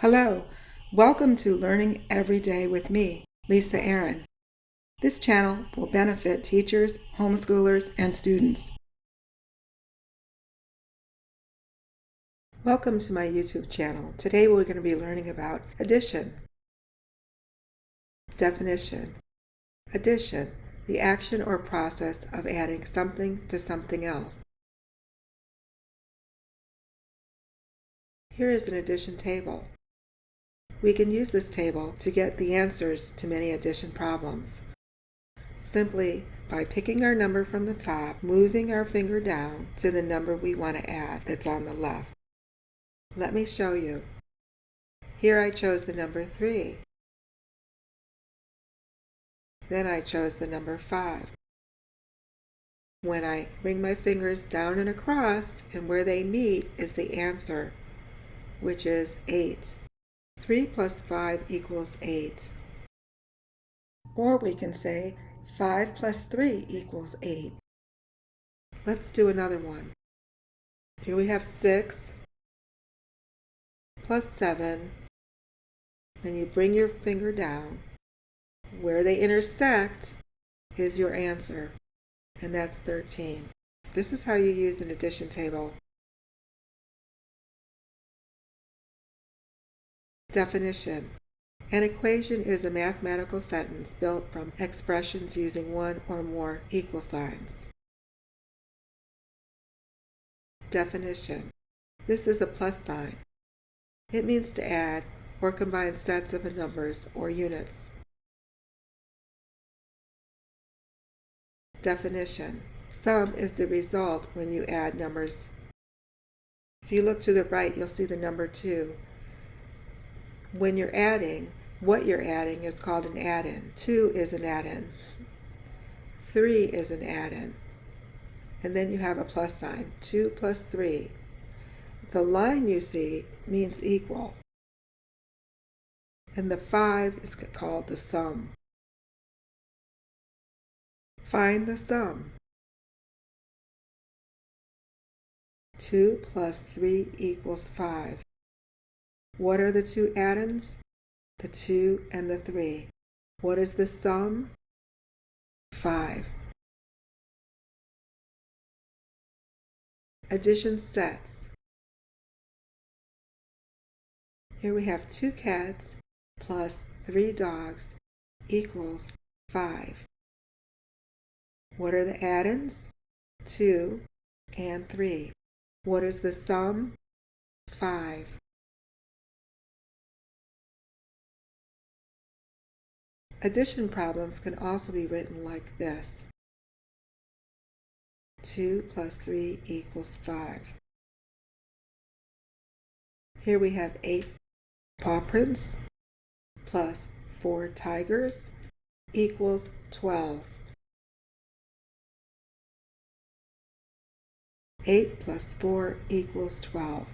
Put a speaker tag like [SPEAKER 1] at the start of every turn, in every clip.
[SPEAKER 1] Hello, welcome to Learning Every Day with me, Lisa Aaron. This channel will benefit teachers, homeschoolers, and students. Welcome to my YouTube channel. Today we're going to be learning about addition. Definition. Addition, the action or process of adding something to something else. Here is an addition table. We can use this table to get the answers to many addition problems. Simply by picking our number from the top, moving our finger down to the number we want to add that's on the left. Let me show you. Here I chose the number 3. Then I chose the number 5. When I bring my fingers down and across, and where they meet is the answer, which is 8. 3 plus 5 equals 8. Or we can say 5 plus 3 equals 8. Let's do another one. Here we have 6 plus 7. Then you bring your finger down. Where they intersect is your answer, and that's 13. This is how you use an addition table. Definition. An equation is a mathematical sentence built from expressions using one or more equal signs. Definition. This is a plus sign. It means to add or combine sets of numbers or units. Definition. Sum is the result when you add numbers. If you look to the right, you'll see the number 2. When you're adding, what you're adding is called an add-in. 2 is an add-in. 3 is an add-in. And then you have a plus sign. 2 plus 3. The line you see means equal. And the 5 is called the sum. Find the sum. 2 plus 3 equals 5. What are the two add-ins? The 2 and the 3. What is the sum? 5. Addition sets. Here we have 2 cats plus 3 dogs equals 5. What are the add-ins? 2 and 3. What is the sum? 5. Addition problems can also be written like this. 2 plus 3 equals 5. Here we have 8 paw prints plus 4 tigers equals 12. 8 plus 4 equals 12.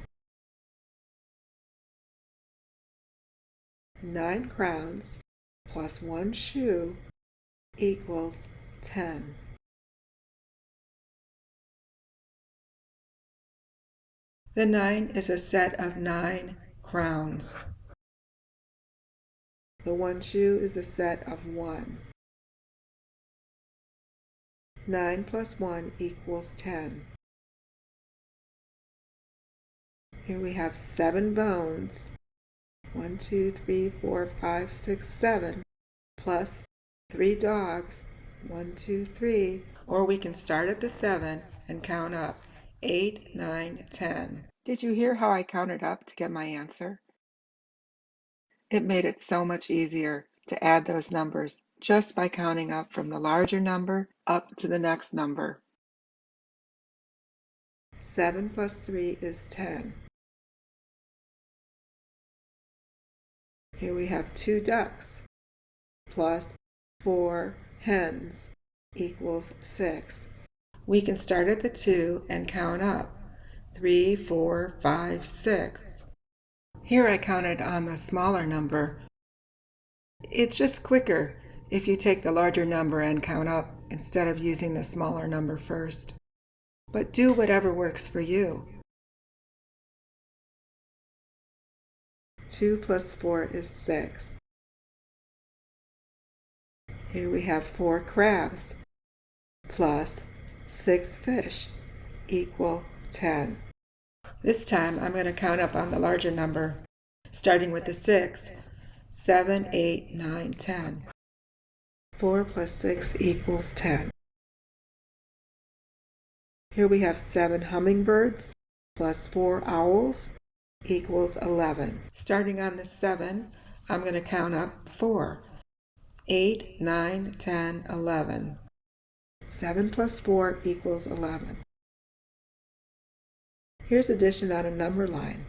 [SPEAKER 1] 9 crowns plus 1 shoe equals 10. The 9 is a set of 9 crowns. The 1 shoe is a set of 1. 9 plus 1 equals 10. Here we have 7 bones. 1, 2, 3, 4, 5, 6, 7, plus 3 dogs. 1, 2, 3. Or we can start at the 7 and count up. 8, 9, 10. Did you hear how I counted up to get my answer? It made it so much easier to add those numbers just by counting up from the larger number up to the next number. 7 plus 3 is 10. Here we have 2 ducks plus 4 hens equals 6. We can start at the 2 and count up. 3, 4, 5, 6. Here I counted on the smaller number. It's just quicker if you take the larger number and count up instead of using the smaller number first. But do whatever works for you. 2 plus 4 is 6. Here we have 4 crabs plus 6 fish equal 10. This time I'm going to count up on the larger number, starting with the 6. 7, 8, 9, 10. 4 plus 6 equals 10. Here we have 7 hummingbirds plus 4 owls equals 11. Starting on the 7, I'm going to count up 4. 8, 9, 10, 11. 7 plus 4 equals 11. Here's addition on a number line.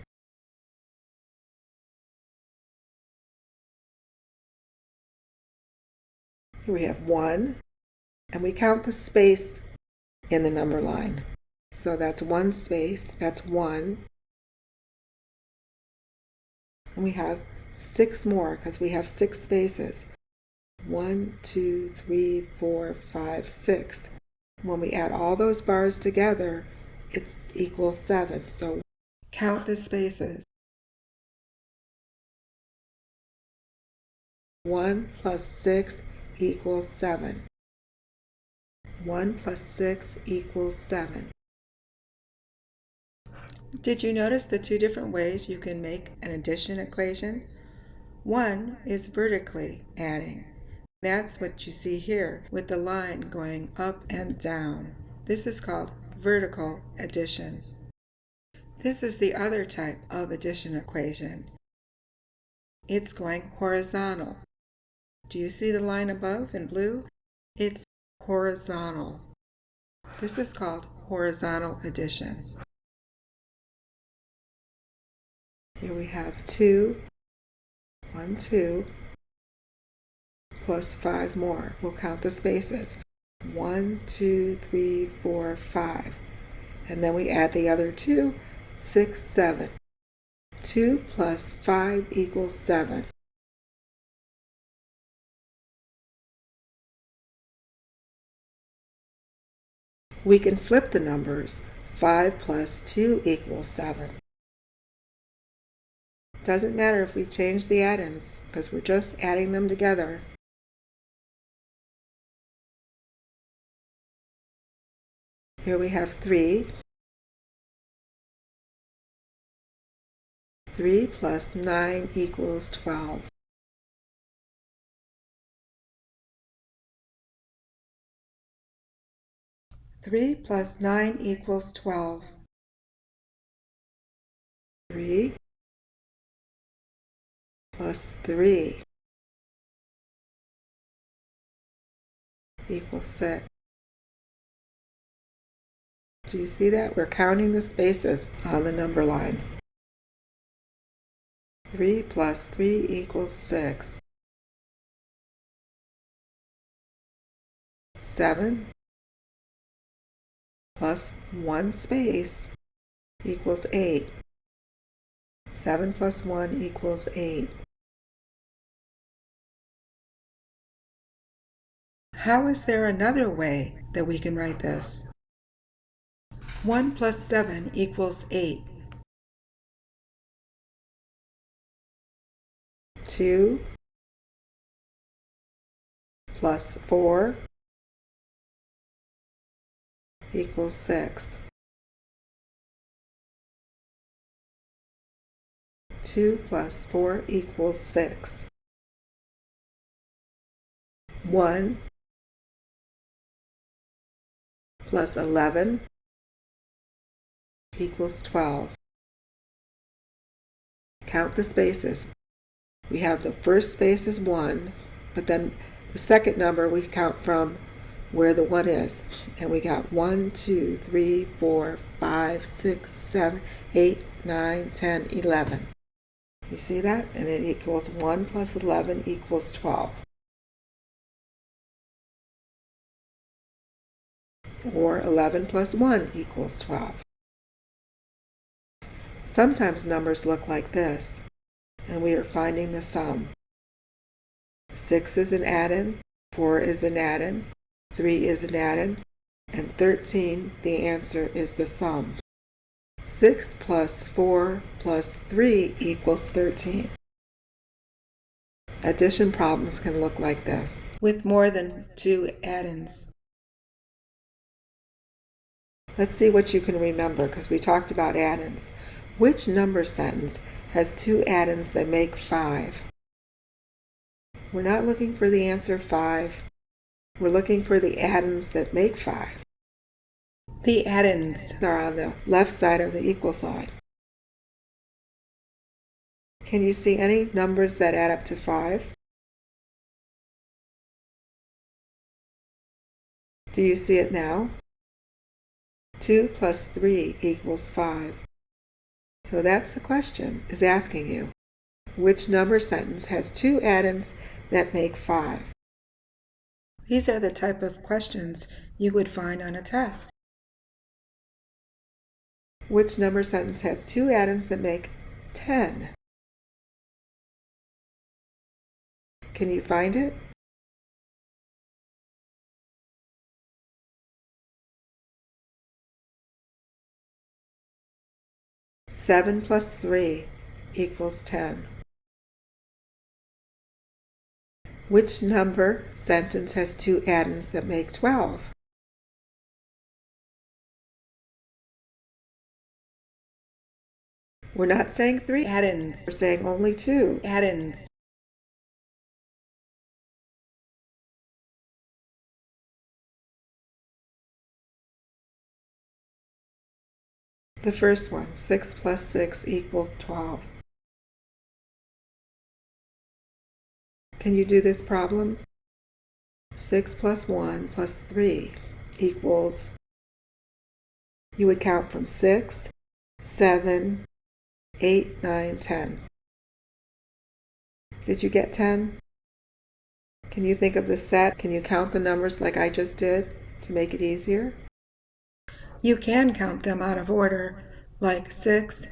[SPEAKER 1] Here we have 1, and we count the space in the number line. So that's 1 space, that's 1. And we have 6 more because we have 6 spaces. 1, 2, 3, 4, 5, 6. When we add all those bars together, it equals 7. So count the spaces. 1 plus 6 equals 7. 1 plus 6 equals 7. Did you notice the two different ways you can make an addition equation? One is vertically adding. That's what you see here with the line going up and down. This is called vertical addition. This is the other type of addition equation. It's going horizontal. Do you see the line above in blue? It's horizontal. This is called horizontal addition. Here we have 2, 1, 2, plus 5 more. We'll count the spaces. 1, 2, 3, 4, 5. And then we add the other 2, 6, 7. 2 plus 5 equals 7. We can flip the numbers. 5 plus 2 equals 7. Doesn't matter if we change the add-ins because we're just adding them together. Here we have 3. 3 plus 9 equals 12. Three plus 9 equals 12. 3 plus 3 equals 6. Do you see that? We're counting the spaces on the number line. 3 plus 3 equals 6. 7 plus 1 space equals 8. 7 plus 1 equals 8. How is there another way that we can write this? 1 plus 7 equals 8. 2 plus 4 equals 6. 2 plus 4 equals 6. 1 plus 11 equals 12. Count the spaces. We have the first space is 1, but then the second number we count from where the 1 is. And we got 1, 2, 3, 4, 5, 6, 7, 8, 9, 10, 11. You see that? And it equals 1 plus 11 equals 12. Or 11 plus 1 equals 12. Sometimes numbers look like this, and we are finding the sum. 6 is an add-in, 4 is an add-in, 3 is an add-in, and 13, the answer is the sum. 6 plus 4 plus 3 equals 13. Addition problems can look like this, with more than 2 addends. Let's see what you can remember, because we talked about addends. Which number sentence has 2 addends that make 5? We're not looking for the answer 5. We're looking for the addends that make 5. The addends are on the left side of the equal sign. Can you see any numbers that add up to 5? Do you see it now? 2 plus 3 equals 5. So that's the question is asking you. Which number sentence has 2 addends that make 5? These are the type of questions you would find on a test. Which number sentence has 2 addends that make 10? Can you find it? Seven plus 3 equals 10. Which number sentence has 2 addends that make 12? We're not saying 3 addends. We're saying only 2 addends. The first one, 6 plus 6 equals 12. Can you do this problem? 6 plus 1 plus 3 equals, you would count from 6, 7, 8, 9, 10. Did you get 10? Can you think of the set? Can you count the numbers like I just did to make it easier? You can count them out of order, like 6,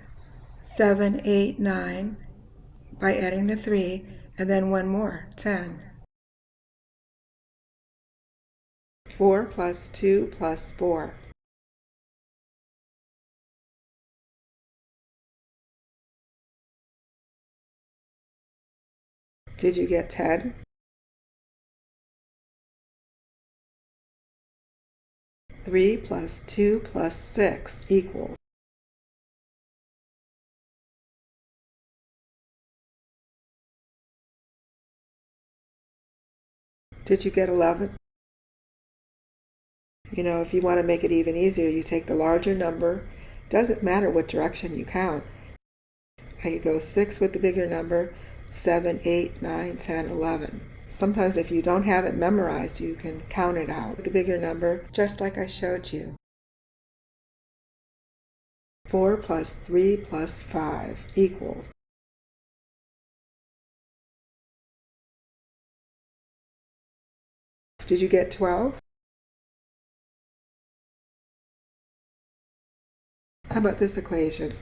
[SPEAKER 1] 7, 8, 9, by adding the 3, and then one more, 10. 4 plus 2 plus 4. Did you get 10? 3 plus 2 plus 6 equals. Did you get 11? You know, if you want to make it even easier, you take the larger number. Doesn't matter what direction you count. I could go 6 with the bigger number, 7, 8, 9, 10, 11. Sometimes if you don't have it memorized, you can count it out with the bigger number, just like I showed you. 4 plus 3 plus 5 equals. Did you get 12? How about this equation?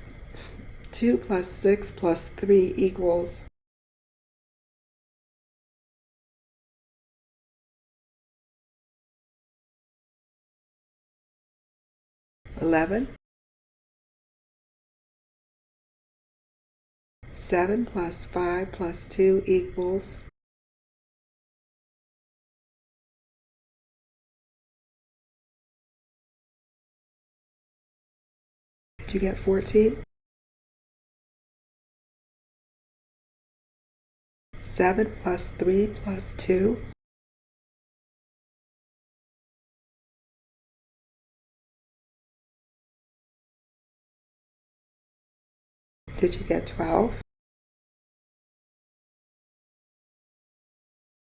[SPEAKER 1] 2 plus 6 plus 3 equals. $11. 7 plus 5 plus 2 equals. Did you get 14? 7 plus 3 plus 2. Did you get 12?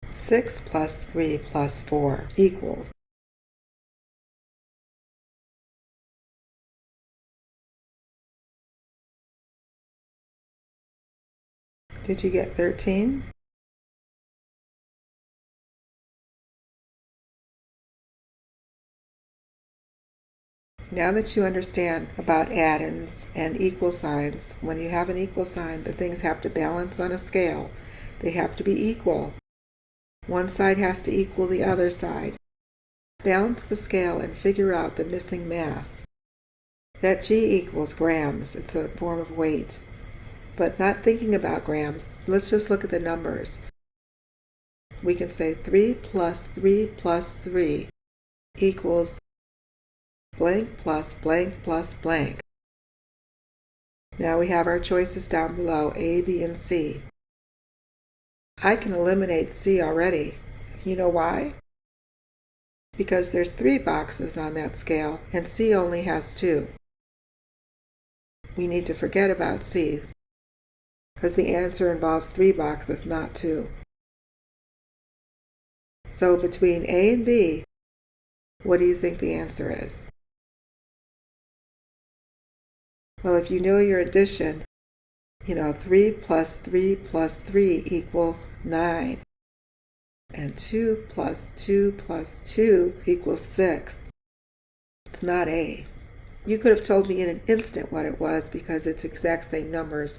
[SPEAKER 1] 6 plus 3 plus 4 equals. Did you get 13? Now that you understand about addends and equal signs, when you have an equal sign, the things have to balance on a scale. They have to be equal. One side has to equal the other side. Balance the scale and figure out the missing mass. That G equals grams. It's a form of weight. But not thinking about grams, let's just look at the numbers. We can say 3 plus 3 plus 3 equals blank plus blank plus blank. Now we have our choices down below, A, B, and C. I can eliminate C already. You know why? Because there's 3 boxes on that scale, and C only has 2. We need to forget about C, because the answer involves 3 boxes, not 2. So between A and B, what do you think the answer is? Well, if you know your addition, 3 plus 3 plus 3 equals 9. And 2 plus 2 plus 2 equals 6. It's not A. You could have told me in an instant what it was because it's exact same numbers.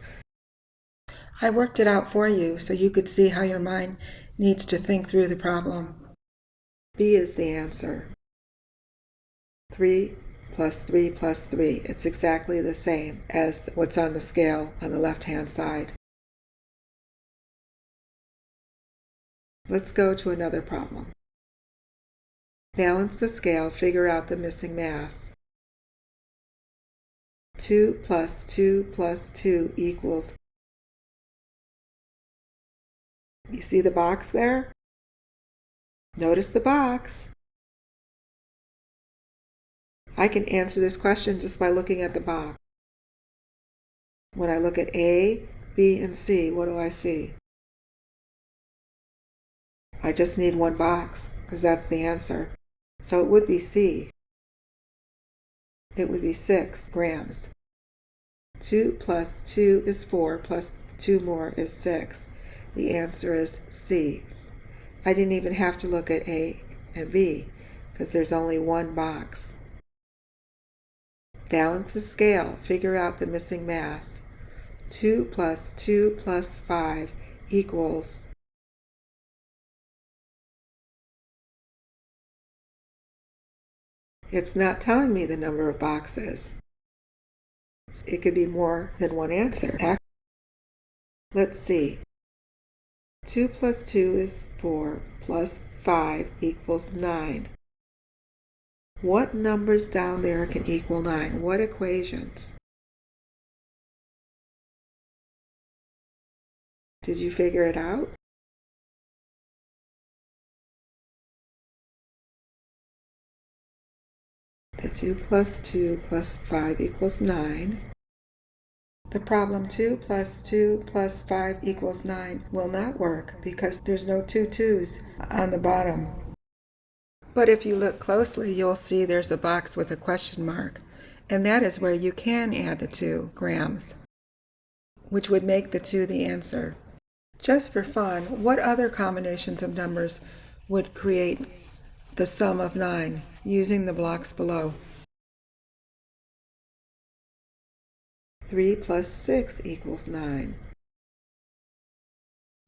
[SPEAKER 1] I worked it out for you so you could see how your mind needs to think through the problem. B is the answer. 3 plus 3 plus 3. It's exactly the same as what's on the scale on the left-hand side. Let's go to another problem. Balance the scale, figure out the missing mass. 2 plus 2 plus 2 equals. You see the box there? Notice the box. I can answer this question just by looking at the box. When I look at A, B, and C, what do I see? I just need one box, because that's the answer. So it would be C. It would be 6 grams. 2 plus 2 is 4, plus 2 more is 6. The answer is C. I didn't even have to look at A and B, because there's only one box. Balance the scale, figure out the missing mass. 2 plus 2 plus 5 equals. It's not telling me the number of boxes. It could be more than one answer. Let's see. 2 plus 2 is 4, plus 5 equals 9. What numbers down there can equal 9? What equations? Did you figure it out? The 2 plus 2 plus 5 equals 9. The problem 2 plus 2 plus 5 equals 9 will not work because there's no 2 2's on the bottom. But if you look closely, you'll see there's a box with a question mark, and that is where you can add the 2 grams, which would make the 2 the answer. Just for fun, what other combinations of numbers would create the sum of 9 using the blocks below? 3 plus 6 equals 9.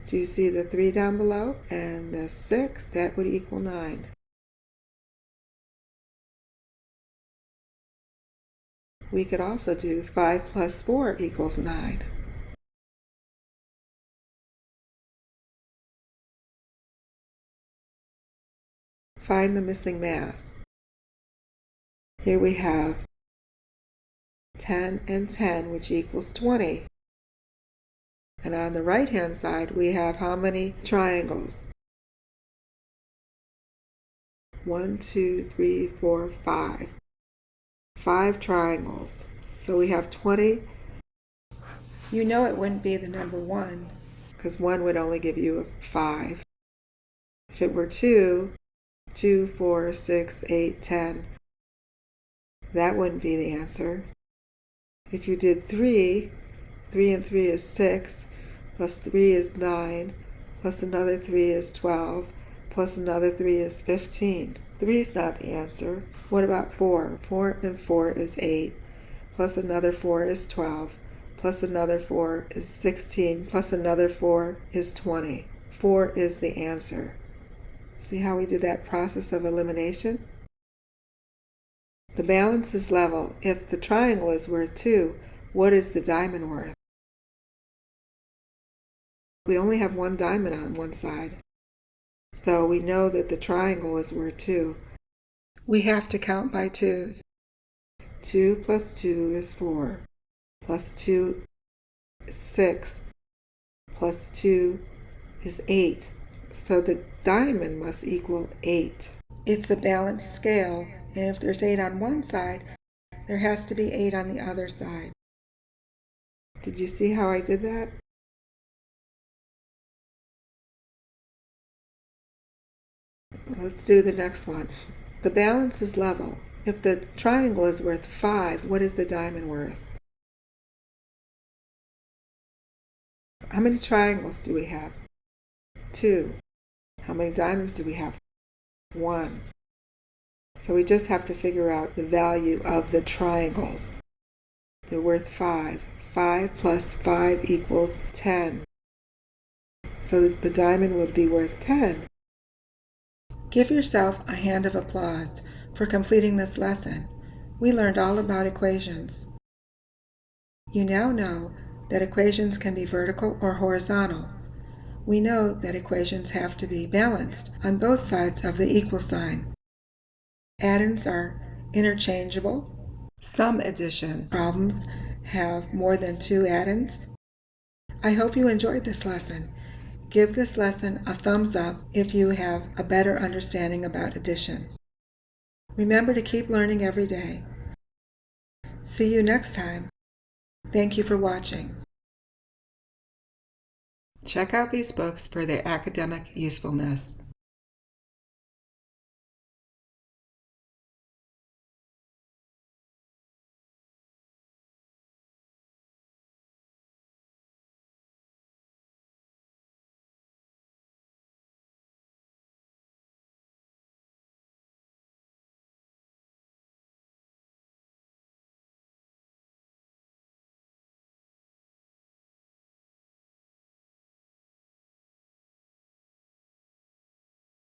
[SPEAKER 1] Do you see the 3 down below? And the 6, that would equal 9. We could also do 5 plus 4 equals 9. Find the missing mass. Here we have 10 and 10, which equals 20. And on the right-hand side, we have how many triangles? 1, 2, 3, 4, 5. 5 triangles. So we have 20. You know it wouldn't be the number 1, because 1 would only give you a 5. If it were 2, 2, 4, 6, 8, 10, that wouldn't be the answer. If you did 3, 3 and 3 is 6, plus 3 is 9, plus another 3 is 12, plus another 3 is 15. 3 is not the answer. What about 4? 4 and 4 is 8, plus another 4 is 12, plus another 4 is 16, plus another 4 is 20. 4 is the answer. See how we did that process of elimination? The balance is level. If the triangle is worth 2, what is the diamond worth? We only have one diamond on one side, so we know that the triangle is worth 2. We have to count by twos. 2 plus 2 is 4, plus 2 is 6, plus 2 is 8. So the diamond must equal 8. It's a balanced scale, and if there's 8 on one side, there has to be 8 on the other side. Did you see how I did that? Let's do the next one. The balance is level. If the triangle is worth 5, what is the diamond worth? How many triangles do we have? 2. How many diamonds do we have? 1. So we just have to figure out the value of the triangles. They're worth 5. 5 plus 5 equals 10. So the diamond would be worth 10. Give yourself a hand of applause for completing this lesson. We learned all about equations. You now know that equations can be vertical or horizontal. We know that equations have to be balanced on both sides of the equal sign. Addends are interchangeable. Some addition problems have more than 2 addends. I hope you enjoyed this lesson. Give this lesson a thumbs up if you have a better understanding about addition. Remember to keep learning every day. See you next time. Thank you for watching. Check out these books for their academic usefulness.